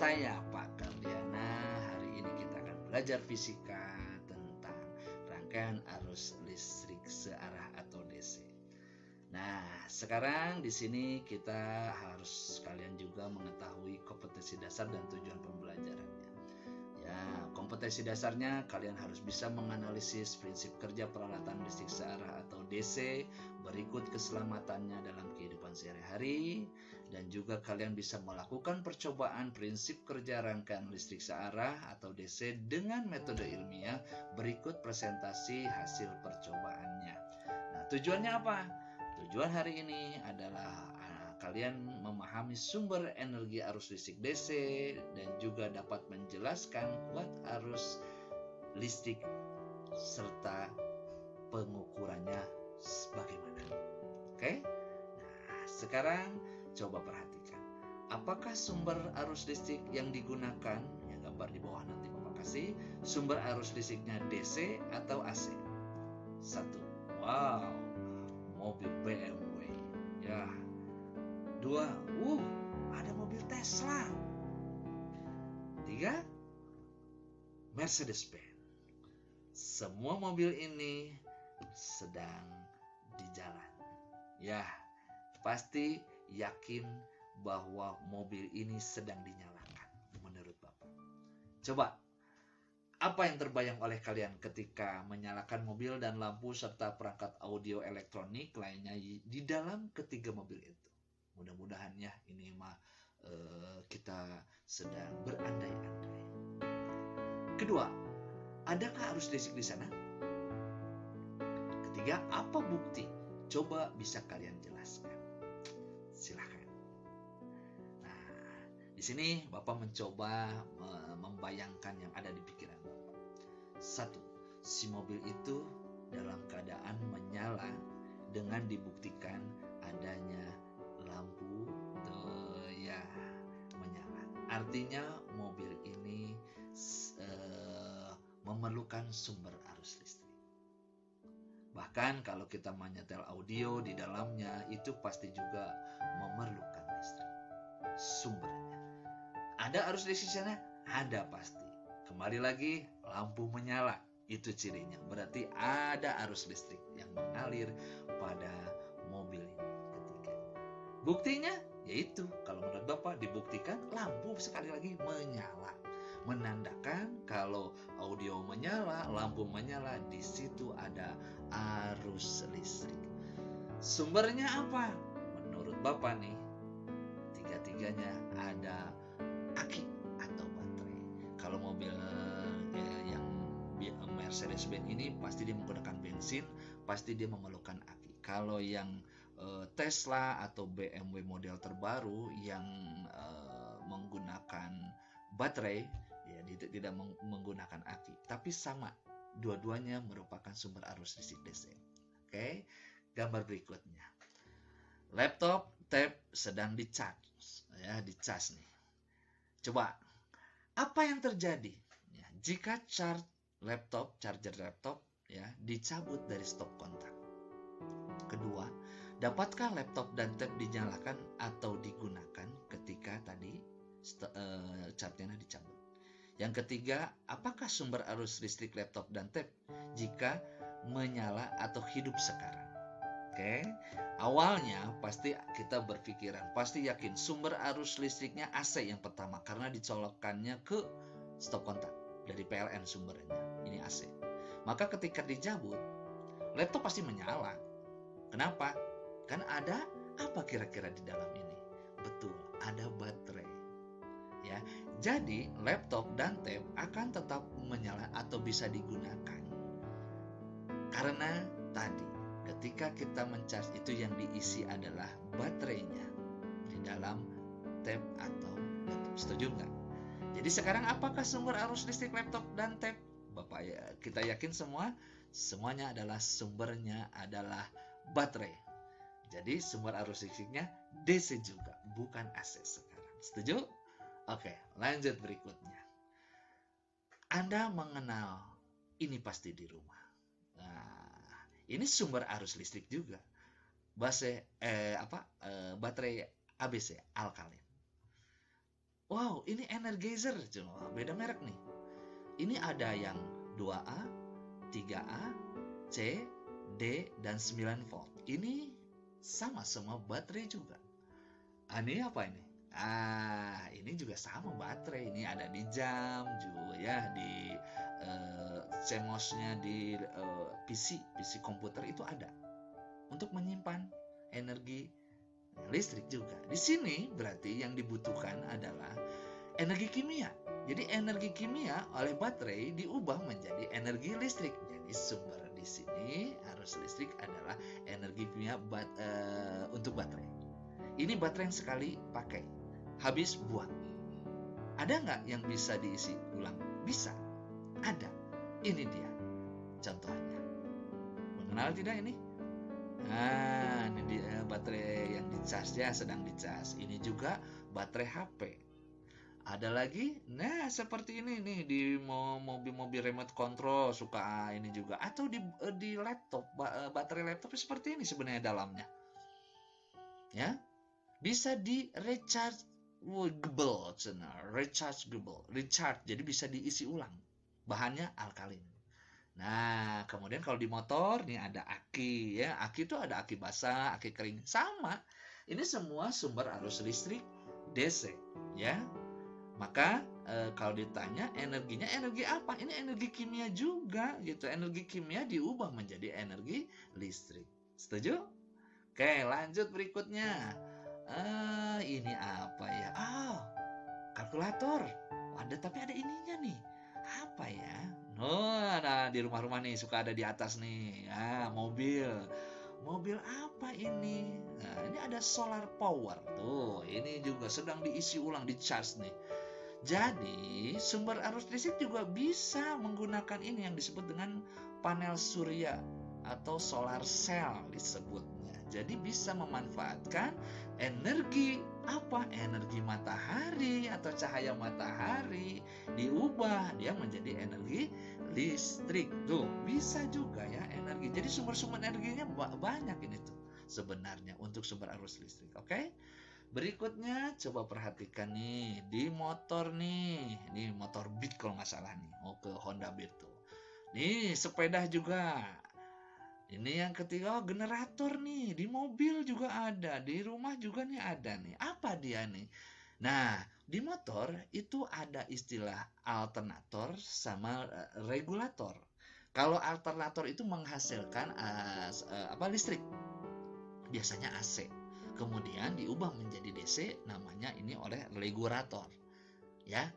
Saya Pak Kardiana. Hari ini kita akan belajar fisika tentang rangkaian arus listrik searah atau DC. Nah, sekarang di sini kita harus kalian juga mengetahui kompetensi dasar dan tujuan pembelajarannya. Ya, kompetensi dasarnya kalian harus bisa menganalisis prinsip kerja peralatan listrik searah atau DC, berikut keselamatannya dalam kehidupan sehari-hari, dan juga kalian bisa melakukan percobaan prinsip kerja rangkaian listrik searah atau DC dengan metode ilmiah, berikut presentasi hasil percobaannya. Nah, tujuannya apa? Tujuan hari ini adalah kalian memahami sumber energi arus listrik DC dan juga dapat menjelaskan kuat arus listrik serta pengukurannya bagaimana. Oke? Nah, sekarang coba perhatikan. Apakah sumber arus listrik yang digunakan, yang gambar di bawah nanti Bapak kasih, sumber arus listriknya DC atau AC? 1. Wow, mobil BMW. Ya. 2. Ada mobil Tesla. 3. Mercedes-Benz. Semua mobil ini sedang di jalan. Ya, pasti yakin bahwa mobil ini sedang dinyalakan menurut Bapak. Coba, apa yang terbayang oleh kalian ketika menyalakan mobil dan lampu serta perangkat audio elektronik lainnya di dalam ketiga mobil itu? Mudah-mudahan ya ini kita sedang berandai-andai. Kedua, adakah arus listrik di sana? Ketiga, apa bukti? Coba bisa kalian jelaskan. Silakan. Nah, di sini Bapak mencoba membayangkan yang ada di pikiran Bapak. 1. Si mobil itu dalam keadaan menyala dengan dibuktikan adanya lampu menyala. Artinya mobil ini memerlukan sumber arus listrik. Bahkan kalau kita menyetel audio di dalamnya itu pasti juga memerlukan listrik. Sumbernya. Ada arus listrik di sana? Ada pasti. Kembali lagi, lampu menyala. Itu cirinya. Berarti ada arus listrik yang mengalir pada mobil ini. Buktinya yaitu kalau menurut Bapak dibuktikan lampu sekali lagi menyala, menandakan kalau audio menyala, lampu menyala, di situ ada arus listrik. Sumbernya apa? Menurut Bapak nih, tiga-tiganya ada aki atau baterai. Kalau mobil yang Mercedes-Benz ini pasti dia menggunakan bensin, pasti dia memerlukan aki. Kalau yang Tesla atau BMW model terbaru yang menggunakan baterai, ya tidak menggunakan aki, tapi sama, dua-duanya merupakan sumber arus listrik DC. Oke, gambar berikutnya. Laptop, tab sedang dicas, ya dicas nih. Coba, apa yang terjadi? Ya, jika charger laptop ya dicabut dari stop kontak. Kedua, dapatkah laptop dan tab dinyalakan atau digunakan ketika tadi chargernya dicabut? Yang ketiga, apakah sumber arus listrik laptop dan tab jika menyala atau hidup sekarang? Oke, awalnya pasti kita berpikiran, pasti yakin sumber arus listriknya AC yang pertama karena dicolokkannya ke stop kontak dari PLN sumbernya. Ini AC. Maka ketika dicabut, laptop pasti menyala. Kenapa? Kan ada apa kira-kira di dalam ini? Betul, ada baterai. Ya, jadi laptop dan tab akan tetap menyala atau bisa digunakan. Karena tadi ketika kita mencas itu yang diisi adalah baterainya di dalam tab atau laptop. Setuju nggak? Jadi sekarang apakah sumber arus listrik laptop dan tab? Bapak ya, kita yakin semuanya adalah sumbernya adalah baterai. Jadi sumber arus listriknya DC juga, bukan AC sekarang. Setuju? Oke, lanjut berikutnya. Anda mengenal ini pasti di rumah. Nah, ini sumber arus listrik juga. Baterai ABC alkalin. Wow, ini Energizer, cuma beda merek nih. Ini ada yang 2A, 3A, C, D, dan 9 volt. Ini sama semua baterai juga. Ini apa ini? Ini juga sama baterai. Ini ada di jam juga ya, di CMOS-nya di PC komputer itu ada untuk menyimpan energi listrik juga. Di sini berarti yang dibutuhkan adalah energi kimia. Jadi energi kimia oleh baterai diubah menjadi energi listrik. Jadi sumber di sini arus listrik adalah energi kimia untuk baterai. Ini baterai yang sekali pakai, habis buang. Ada nggak yang bisa diisi ulang? Bisa, ada. Ini dia contohnya. Mengenal tidak ini? Ini dia baterai yang dicas ya, sedang dicas. Ini juga baterai HP. Ada lagi, nah seperti ini nih di mobil-mobil remote control suka ini juga, atau di laptop, baterai laptop seperti ini sebenarnya dalamnya. Ya, bisa di rechargeable, jadi bisa diisi ulang. Bahannya alkalin. Nah, kemudian kalau di motor nih ada aki ya. Aki itu ada aki basah, aki kering. Sama. Ini semua sumber arus listrik DC ya. Maka kalau ditanya energinya energi apa? Ini energi kimia juga gitu. Energi kimia diubah menjadi energi listrik. Setuju? Oke, lanjut berikutnya. Ini apa ya? Kalkulator. Tapi ada ininya nih. Apa ya? Nah, di rumah-rumah nih suka ada di atas nih. Mobil. Mobil apa ini? Nah, ini ada solar power. Tuh, ini juga sedang diisi ulang, di charge nih. Jadi, sumber arus listrik juga bisa menggunakan ini yang disebut dengan panel surya atau solar cell disebutnya. Jadi bisa memanfaatkan energi apa? Energi matahari atau cahaya matahari diubah dia menjadi energi listrik. Tuh, bisa juga ya energi. Jadi sumber-sumber energinya banyak ini tuh sebenarnya untuk sumber arus listrik. Oke? Berikutnya coba perhatikan nih di motor nih. Ini motor Beat kalau nggak salah nih. Mau ke Honda Beat tuh. Nih sepeda juga. Ini yang ketiga, generator nih. Di mobil juga ada. Di rumah juga nih ada nih. Apa dia nih? Nah, di motor itu ada istilah alternator sama regulator. Kalau alternator itu menghasilkan listrik. Biasanya AC. Kemudian diubah menjadi DC, namanya ini oleh regulator. Ya.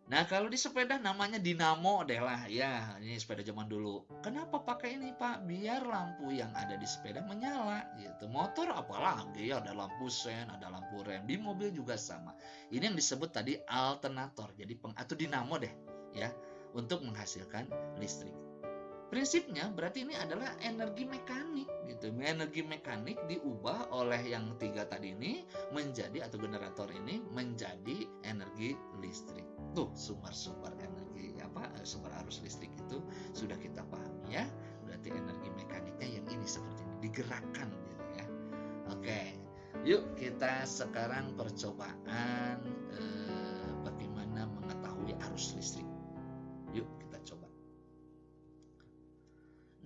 Nah, kalau di sepeda namanya dinamo deh lah ya. Ini sepeda zaman dulu. Kenapa pakai ini, Pak? Biar lampu yang ada di sepeda menyala gitu. Motor apalagi ada lampu sen, ada lampu rem. Di mobil juga sama. Ini yang disebut tadi alternator. Jadi atau dinamo deh ya, untuk menghasilkan listrik. Prinsipnya berarti ini adalah energi mekanik gitu. Energi mekanik diubah oleh yang tiga tadi ini menjadi, atau generator ini menjadi energi listrik. Tuh sumber-sumber energi sumber arus listrik itu sudah kita pahami ya. Berarti energi mekaniknya yang ini seperti ini digerakkan gitu ya. Oke. Yuk kita sekarang percobaan bagaimana mengetahui arus listrik. Yuk kita coba.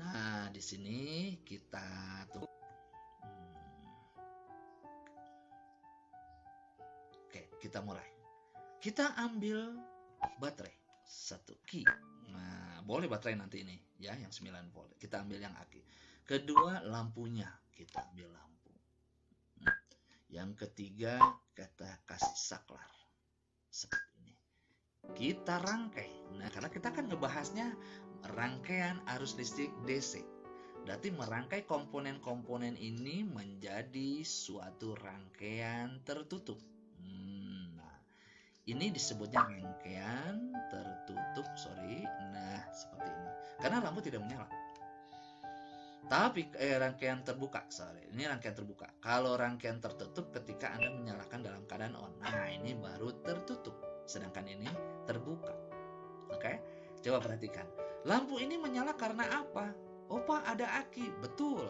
Nah, di sini kita tuh. Oke, kita mulai. Kita ambil baterai satu ki. Nah, boleh baterai nanti ini ya, yang 9 volt. Kita ambil yang aki. Kedua, lampunya. Kita ambil lampu. Yang ketiga, kita kasih saklar. Seperti ini. Kita rangkai. Nah, karena kita kan ngebahasnya rangkaian arus listrik DC. Berarti merangkai komponen-komponen ini menjadi suatu rangkaian tertutup. Nah, ini disebutnya rangkaian tertutup, Nah, seperti ini. Karena lampu tidak menyala. Tapi rangkaian terbuka, Ini rangkaian terbuka. Kalau rangkaian tertutup ketika Anda menyalakan dalam keadaan on. Nah, ini baru tertutup. Sedangkan ini terbuka. Oke? Coba perhatikan. Lampu ini menyala karena apa? Oh, Pak, ada aki. Betul.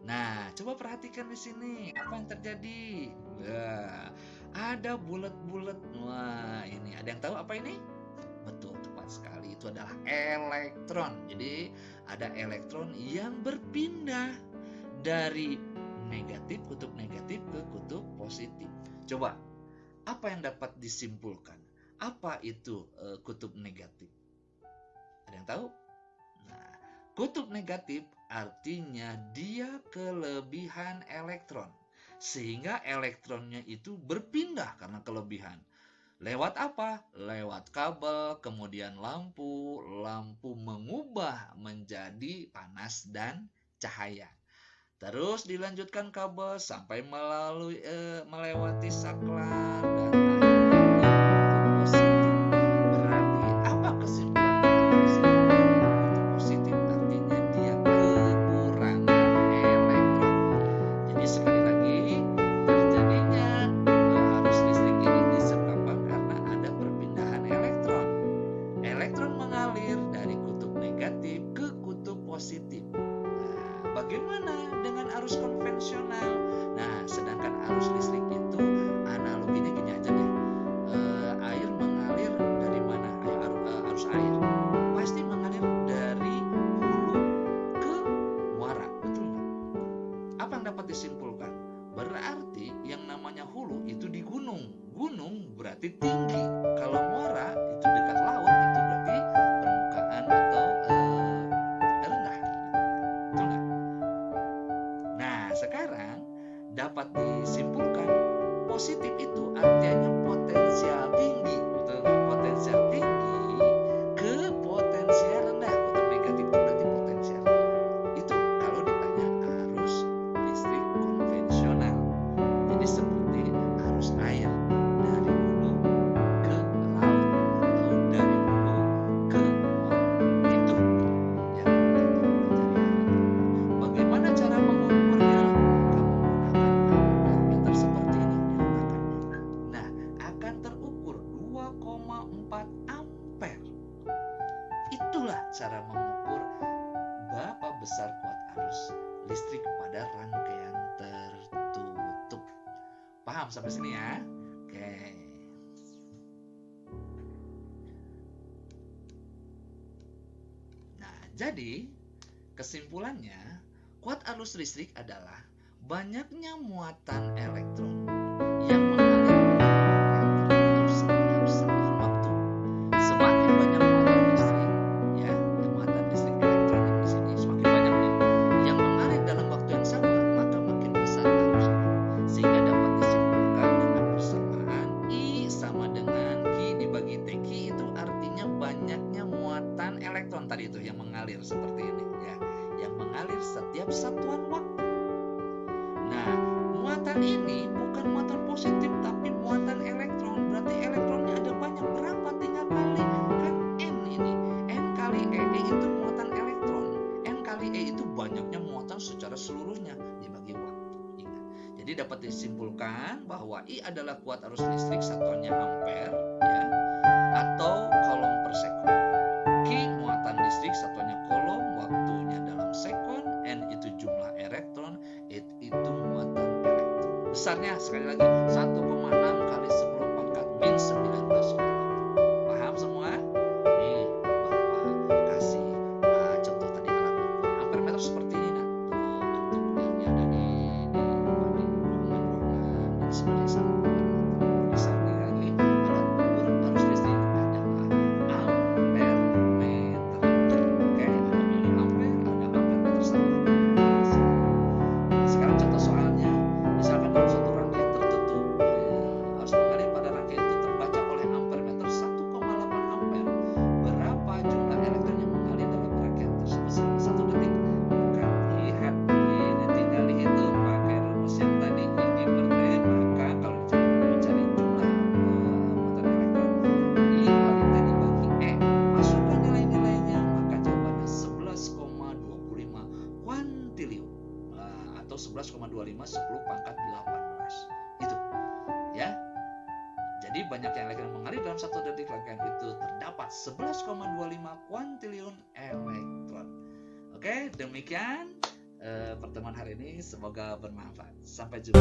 Nah, coba perhatikan di sini. Apa yang terjadi? ada bulat-bulat. Wah, ini ada yang tahu apa ini? Betul, tepat sekali. Itu adalah elektron. Jadi ada elektron yang berpindah dari kutub negatif ke kutub positif. Coba, apa yang dapat disimpulkan? Apa itu kutub negatif? Ada yang tahu? Nah, kutub negatif artinya dia kelebihan elektron. Sehingga elektronnya itu berpindah karena kelebihan. Lewat apa? Lewat kabel, kemudian lampu. Lampu mengubah menjadi panas dan cahaya. Terus dilanjutkan kabel sampai melewati saklar dan akhirnya positif. Berarti apa kesimpulan kutub positif? Artinya dia kekurangan elektron. Jadi sekali lagi, terjadinya arus listrik ini disebabkan karena ada perpindahan elektron. Elektron mengalir dari kutub negatif ke kutub positif. Bagaimana dengan arus konvensional? Nah, sedangkan arus listrik itu analoginya gini aja deh. Air mengalir dari mana? Arus air pasti mengalir dari hulu ke muara, betul nggak? Apa yang dapat disimpulkan? Berarti yang namanya hulu itu di gunung. Gunung berarti tinggi. Kalau muara itu dekat laut, itu berarti permukaan atau rendah. Betul nggak? Sekarang dapat disimpulkan positif itu artinya potensial tinggi, betul nggak? Potensial tinggi ke potensial rendah. Kutub negatif itu berarti potensial rendah. Itu kalau ditanya arus listrik konvensional. Jadi seperti arus air dari hulu ke laut atau dari hulu ke muara. Itu yang kita pelajari hari ini. Bagaimana cara mengukurnya? Seperti ini diletakkannya. Nah, akan terukur 2,4 ampere. Itulah cara mengukur berapa besar kuat arus listrik pada rangkaian tertutup. Paham sampai sini ya? Oke. Nah, jadi kesimpulannya, kuat arus listrik adalah banyaknya muatan elektron yang mengalir tertutup setiap satuan waktu. Semakin banyak muatan listrik, ya, muatan listrik elektronik di sini semakin banyak nih yang mengalir dalam waktu yang sama, maka makin besar arusnya. Sehingga dapat disimpulkan dengan persamaan I sama dengan Q dibagi T. Q itu artinya banyaknya muatan elektron tadi itu yang mengalir seperti ini, ya, yang mengalir setiap satuan waktu. Nah, muatan ini bukan muatan positif tapi muatan elektron. Berarti elektronnya ada banyak. Berapa? Tinggal kali kan N ini. N kali E itu muatan elektron. N kali E itu banyaknya muatan secara seluruhnya dibagi waktu. Ingat. Jadi dapat disimpulkan bahwa I adalah kuat arus listrik satuannya ampere, ya, atau coulomb per sekon. Q muatan listrik satuannya coulomb, waktunya dalam sekon. N itu jumlah elektron, itu muatan elektron. Besarnya sekali lagi 1,6 kali 10 pangkat min 19 kW. Paham semua? Nih, Bapak kasih contoh tadi alat ukur ampere meter seperti ini. Nah, tuh bentuknya ini ada di ruangan-ruangan dan sebagainya. Misalnya lagi alat ukur arus listrik adalah ampere meter. Oke, ada miliampere, ada ampere meter sama. Sekarang contoh soalnya, misalkan dalam satu rangkaian tertutup arus mengalir pada rangkaian itu terbaca oleh ampere meter 1,8 ampere. Berapa jumlah elektron yang mengalir dalam rangkaian tersebut selama 1 detik? Bukan lihat ini, tinggal dihitung pakai rumus yang tadi I per T. Maka kalau mencari jumlah muatan elektron, I kali T dibagi E. Masukkan nilai-nilainya, maka jawabannya 11,25 kuantiliun. Atau 11,25 10 pangkat 18. Itu, ya. Jadi banyak yang elektron mengalir dalam 1 detik rangkaian itu terdapat 11,25 kuantiliun elektron. Oke, demikian pertemuan hari ini, semoga bermanfaat. Sampai jumpa.